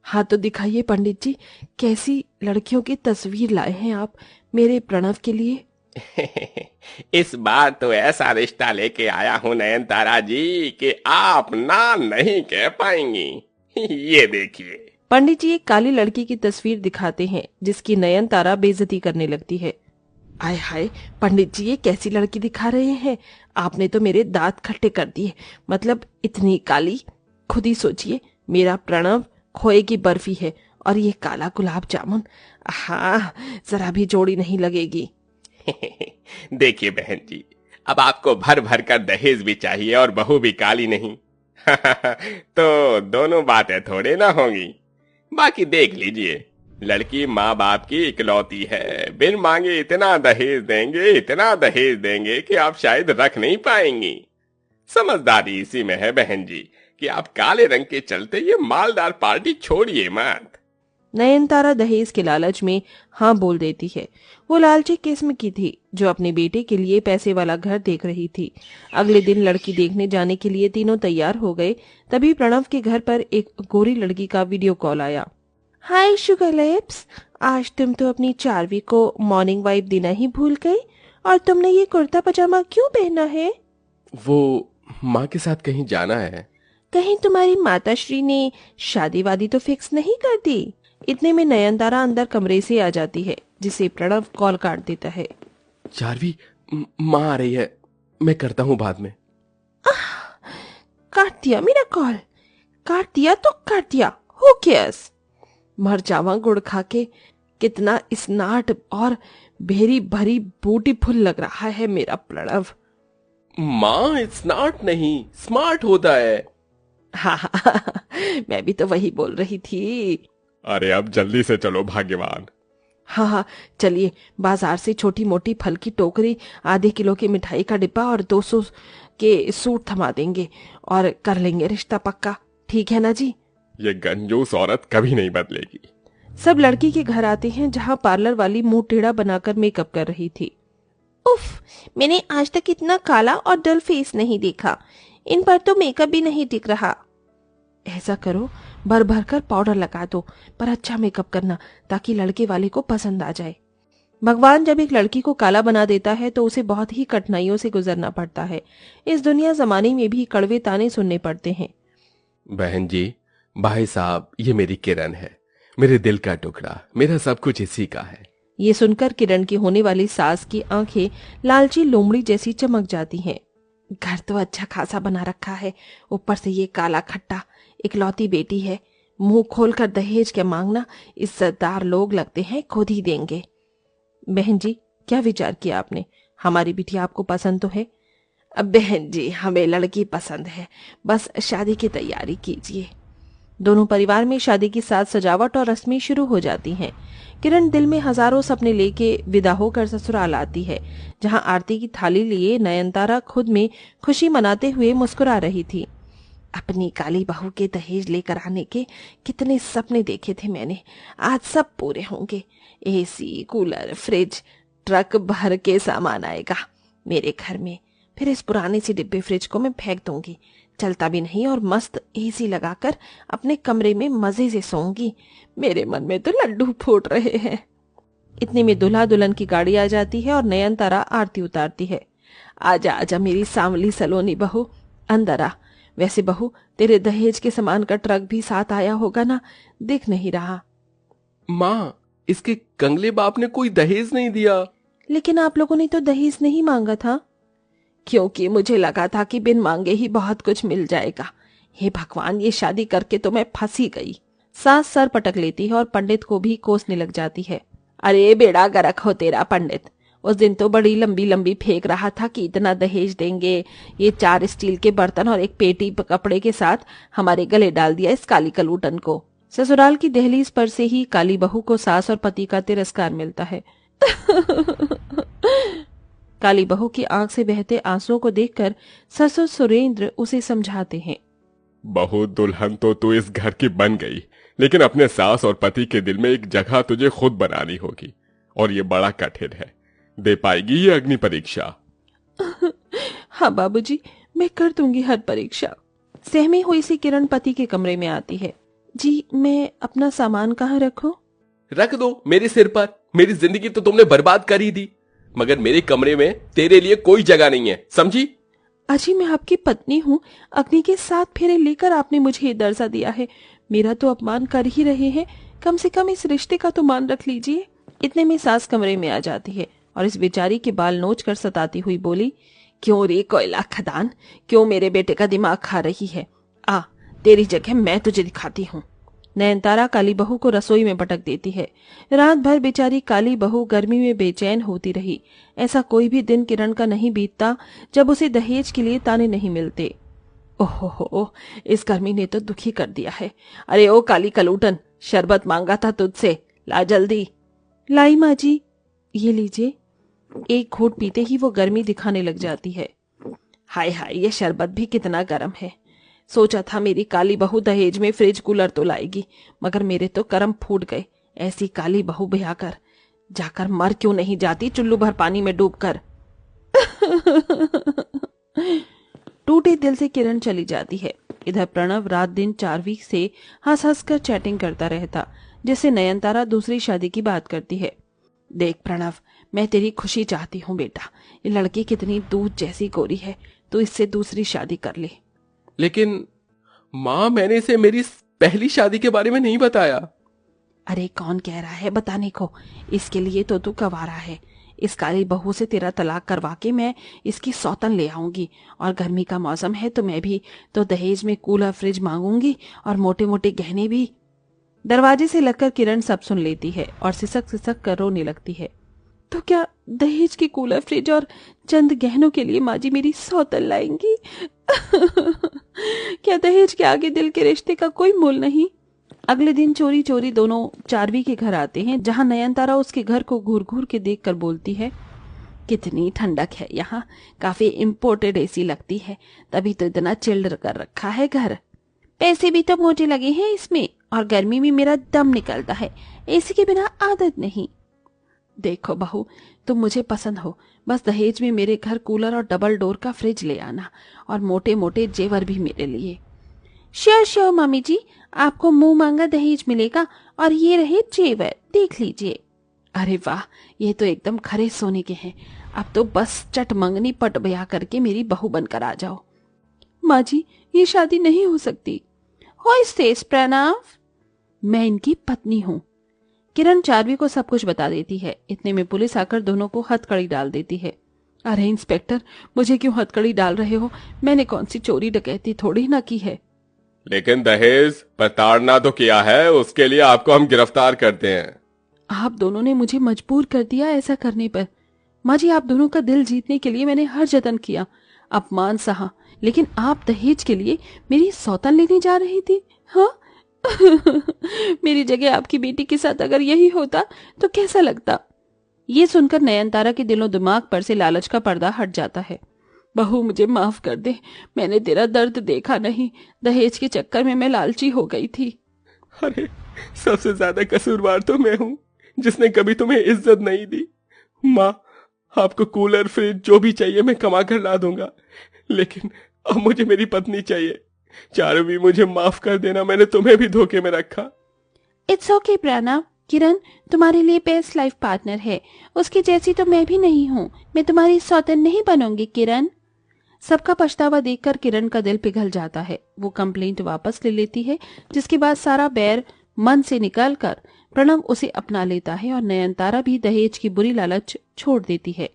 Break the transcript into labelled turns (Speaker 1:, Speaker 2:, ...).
Speaker 1: हाँ तो दिखाइए पंडित जी, कैसी लड़कियों की तस्वीर लाए हैं आप मेरे प्रणव के लिए।
Speaker 2: इस बार तो ऐसा रिश्ता लेके आया हूं नयनतारा जी कि आप ना नहीं कह पाएंगी। ये देखिए।
Speaker 1: पंडित जी एक काली लड़की की तस्वीर दिखाते हैं जिसकी नयनतारा बेइज्जती करने लगती है। आय हाय पंडित जी, ये कैसी लड़की दिखा रहे हैं? आपने तो मेरे दांत खट्टे कर दिए। मतलब इतनी काली। खुद ही सोचिए, मेरा प्रणव खोए की बर्फी है और ये काला गुलाब जामुन। हाँ, जरा भी जोड़ी नहीं लगेगी।
Speaker 2: देखिए बहन जी, अब आपको भर भर कर दहेज भी चाहिए और बहू भी काली नहीं। तो दोनों बातें थोड़े ना होंगी। बाकी देख लीजिए, लड़की माँ बाप की इकलौती है। बिन मांगे इतना दहेज देंगे कि आप शायद रख नहीं पाएंगी। समझदारी इसी में है बहन जी कि आप काले रंग के चलते ये मालदार पार्टी छोड़िए मत।
Speaker 1: नयनतारा दहेज के लालच में हाँ बोल देती है। वो लालची किस्म की थी जो अपने बेटे के लिए पैसे वाला घर देख रही थी। अगले दिन लड़की देखने जाने के लिए तीनों तैयार हो गए। तभी प्रणव के घर पर एक गोरी लड़की का वीडियो कॉल आया। हाय शुगर लिप्स, आज तुम तो अपनी चार्वी को मॉर्निंग वाइफ देना ही भूल गई। और तुमने ये कुर्ता पजामा क्यों पहना है?
Speaker 2: वो माँ के साथ कहीं जाना है।
Speaker 1: कहीं तुम्हारी माताश्री ने शादी वादी तो फिक्स नहीं कर दी? इतने में नयनतारा अंदर कमरे से आ जाती है जिसे प्रणव कॉल काट देता है।
Speaker 2: चार्वी, माँ आ रही है, मैं करता हूँ बाद में।
Speaker 1: काट दिया मेरा कॉल। काट दिया तो काट दिया, हो केयर्स। मर जावा गुड़ खा के। कितना स्नाट और भेरी भरी ब्यूटीफुल लग रहा है मेरा प्रणव।
Speaker 2: माँ, इट्स नॉट नहीं, स्मार्ट होता है।
Speaker 1: हाँ, मैं भी तो वही बोल रही थी।
Speaker 2: अरे अब जल्दी से चलो भाग्यवान।
Speaker 1: हाँ हाँ, चलिए बाजार से छोटी मोटी फल की टोकरी, आधे किलो की मिठाई का डिब्बा और 200 के सूट थमा देंगे और कर लेंगे रिश्ता पक्का। ठीक है ना जी?
Speaker 2: ये कंजूस औरत कभी नहीं बदलेगी।
Speaker 1: सब लड़की के घर आते हैं जहाँ पार्लर वाली मुंह टेढ़ा बनाकर मेकअप कर रही थी। उफ, मैंने आज तक इतना काला और डल फेस नहीं देखा। इन पर तो मेकअप भी नहीं दिख रहा। ऐसा करो, भर भर कर पाउडर लगा दो, पर अच्छा मेकअप करना ताकि लड़के वाले को पसंद आ जाए। भगवान जब एक लड़की को काला बना देता है तो उसे बहुत ही कठिनाइयों से गुजरना पड़ता है। इस दुनिया जमाने में भी कड़वे ताने सुनने पड़ते हैं।
Speaker 2: बहन जी, भाई साहब, ये मेरी किरण है, मेरे दिल का टुकड़ा, मेरा सब कुछ इसी का है।
Speaker 1: ये सुनकर किरण की होने वाली सास की आंखें लालची लोमड़ी जैसी चमक जाती हैं। घर तो अच्छा खासा बना रखा है, ऊपर से ये काला खट्टा। इकलौती बेटी है, मुंह खोलकर दहेज क्या मांगना। इज्जतदार लोग लगते हैं खुद ही देंगे। बहन जी, क्या विचार किया आपने? हमारी बिटिया आपको पसंद तो है? अब बहन जी, हमें लड़की पसंद है, बस शादी की तैयारी कीजिए। दोनों परिवार में शादी की साज सजावट और रस्में शुरू हो जाती हैं। किरण दिल में हजारों सपने लेके विदा होकर ससुराल आती है, जहां आरती की थाली लिए नयनतारा खुद में खुशी मनाते हुए मुस्कुरा रही थी। अपनी काली बहू के दहेज लेकर आने के कितने सपने देखे थे मैंने, आज सब पूरे होंगे। एसी, कूलर, फ्रिज, ट्रक भर के सामान आएगा मेरे घर में। फिर इस पुराने सी डिब्बे फ्रिज को मैं फेंक दूंगी, चलता भी नहीं, और मस्त एसी लगाकर अपने कमरे में मजे से सोऊंगी। मेरे मन में तो लड्डू फूट रहे हैं। इतने में दूल्हा दुल्हन की गाड़ी आ जाती है और नयनतारा आरती उतारती है। आजा आजा मेरी सांवली सलोनी बहू, अंदर आ। वैसे बहू, तेरे दहेज के सामान का ट्रक भी साथ आया होगा ना? दिख नहीं रहा।
Speaker 2: माँ, इसके कंगले बाप ने कोई दहेज नहीं दिया।
Speaker 1: लेकिन आप लोगों ने तो दहेज नहीं मांगा था। क्योंकि मुझे लगा था कि बिन मांगे ही बहुत कुछ मिल जाएगा। हे भगवान, ये शादी करके तो मैं फंसी गई। सास सर पटक लेती है और पंडित को भी कोसने लग जाती है। अरे बेड़ा गरक हो तेरा पंडित, उस दिन तो बड़ी लंबी लंबी फेंक रहा था कि इतना दहेज देंगे। ये 4 स्टील के बर्तन और एक पेटी कपड़े के साथ हमारे गले डाल दिया इस काली कलूटन को। ससुराल की दहलीज पर से ही काली बहू को सास और पति का तिरस्कार मिलता है। काली बहू की आंख से बहते आंसुओं को देखकर ससुर सुरेंद्र उसे समझाते हैं।
Speaker 2: बहू दुल्हन तो तू इस घर की बन गई, लेकिन अपने सास और पति के दिल में एक जगह तुझे खुद बनानी होगी, और ये बड़ा कठिन है। दे पाएगी ये अग्नि परीक्षा?
Speaker 1: हाँ बाबूजी, मैं कर दूंगी हर परीक्षा। सहमी हुई सी किरण पति के कमरे में आती है। जी, मैं अपना सामान कहाँ रखूं?
Speaker 2: रख दो मेरे सिर पर। मेरी जिंदगी तो तुमने बर्बाद कर ही दी, मगर मेरे कमरे में तेरे लिए कोई जगह नहीं है, समझी?
Speaker 1: अजी, मैं आपकी पत्नी हूँ। अग्नि के 7 फेरे लेकर आपने मुझे ये दर्जा दिया है। मेरा तो अपमान कर ही रहे हैं, कम से कम इस रिश्ते का तो मान रख लीजिए। इतने में सास कमरे में आ जाती है और इस बेचारी के बाल नोच कर सताती हुई बोली, क्यों रे कोयला खदान, क्यों मेरे बेटे का दिमाग खा रही है? आ, तेरी जगह मैं तुझे दिखाती हूँ। नयनतारा काली बहू को रसोई में पटक देती है। रात भर बेचारी काली बहू गर्मी में बेचैन होती रही। ऐसा कोई भी दिन किरण का नहीं बीतता जब उसे दहेज के लिए ताने नहीं मिलते। ओहो, इस गर्मी ने तो दुखी कर दिया है। अरे ओ काली कलूटन, शरबत मांगा था तुझसे, ला जल्दी। लाई माँ जी, ये लीजिए। एक घूंट पीते ही वो गर्मी दिखाने लग जाती है। हाय हाय, ये शरबत भी कितना गर्म है। सोचा था मेरी काली बहू दहेज में फ्रिज कूलर तो लाएगी, मगर मेरे तो करम फूट गए। ऐसी काली बहू ब्याह कर जाकर मर क्यों नहीं जाती चुल्लू भर पानी में डूबकर। टूटे दिल से किरण चली जाती है। इधर प्रणव रात दिन 4 वीक से हंस हंस कर चैटिंग करता रहता, जिससे नयनतारा दूसरी शादी की बात करती है। देख प्रणव, मैं तेरी खुशी चाहती हूँ बेटा। ये लड़की कितनी दूध जैसी गोरी है, तो इससे दूसरी शादी कर ले।
Speaker 2: लेकिन माँ, मैंने इसे मेरी पहली शादी के बारे में नहीं बताया।
Speaker 1: अरे कौन कह रहा है बताने को? इसके लिए तो तू गवारा है। इस काली बहू से तेरा तलाक करवा के मैं इसकी सौतन ले आऊंगी, और गर्मी का मौसम है तो मैं भी तो दहेज में कूलर फ्रिज मांगूंगी और मोटे मोटे गहने भी। दरवाजे से लगकर किरण सब सुन लेती है और सिसक सिसक कर रोने लगती है। तो क्या दहेज की कूलर फ्रिज और चंद गहनों के लिए माँ जी मेरी सौतन लाएंगी? क्या दहेज के आगे दिल के रिश्ते का कोई मोल नहीं? अगले दिन चोरी चोरी दोनों चारवी के घर आते हैं, जहां नयनतारा उसके घर को घूर घूर के देखकर बोलती है, कितनी ठंडक है यहाँ, काफी इम्पोर्टेड एसी लगती है, तभी तो इतना चिल्ड कर रखा है घर। पैसे भी तो मोटे लगे हैं इसमें, और गर्मी में मेरा दम निकलता है, एसी के बिना आदत नहीं। देखो बहू, तुम मुझे पसंद हो, बस दहेज में मेरे घर कूलर और डबल डोर का फ्रिज ले आना, और मोटे मोटे जेवर भी मेरे लिए। श्योर श्योर मम्मी जी, आपको मुंह मांगा दहेज मिलेगा, और ये रहे जेवर, देख लीजिए। अरे वाह, ये तो एकदम खरे सोने के हैं। अब तो बस चट मंगनी पट ब्याह करके मेरी बहू बनकर आ जाओ। माँ जी, ये शादी नहीं हो सकती। हो इस प्रणव, मैं इनकी पत्नी हूँ। किरण चारवी को सब कुछ बता देती है। इतने में पुलिस आकर दोनों को हथकड़ी डाल देती है। अरे इंस्पेक्टर, मुझे क्यों हथकड़ी डाल रहे हो? मैंने कौन सी चोरी डकैती थोड़ी ना की है।
Speaker 2: लेकिन दहेज प्रताड़ना तो किया है, उसके लिए आपको हम गिरफ्तार करते हैं।
Speaker 1: आप दोनों ने मुझे मजबूर कर दिया ऐसा करने पर। माँ जी, आप दोनों का दिल जीतने के लिए मैंने हर जतन किया, अपमान सहा, लेकिन आप दहेज के लिए मेरी सौतन लेने जा रही थी। हाँ। मेरी जगह आपकी बेटी के साथ अगर यही होता तो कैसा लगता? ये सुनकर नयनतारा के दिलो दिमाग पर से लालच का पर्दा हट जाता है। बहू, मुझे माफ कर दे, मैंने तेरा दर्द देखा नहीं, दहेज के चक्कर में मैं लालची हो गई थी।
Speaker 2: अरे, सबसे ज्यादा कसूरवार तो मैं हूँ, जिसने कभी तुम्हें इज्जत नहीं दी। माँ, आपको कूलर फ्रिज जो भी चाहिए मैं कमा कर ला दूंगा, लेकिन अब मुझे मेरी पत्नी चाहिए। चारवी, मुझे माफ कर देना, मैंने तुम्हें भी धोखे में रखा।
Speaker 1: इट्स ओके प्रणव, किरण तुम्हारे लिए बेस्ट लाइफ पार्टनर है, उसकी जैसी तो मैं भी नहीं हूँ। मैं तुम्हारी सौतन नहीं बनूंगी किरण। सबका पछतावा देखकर किरण का दिल पिघल जाता है। वो कंप्लेंट वापस ले लेती है, जिसके बाद सारा बैर मन से निकालकर प्रणव उसे अपना लेता है और नयनतारा भी दहेज की बुरी लालच छोड़ देती है।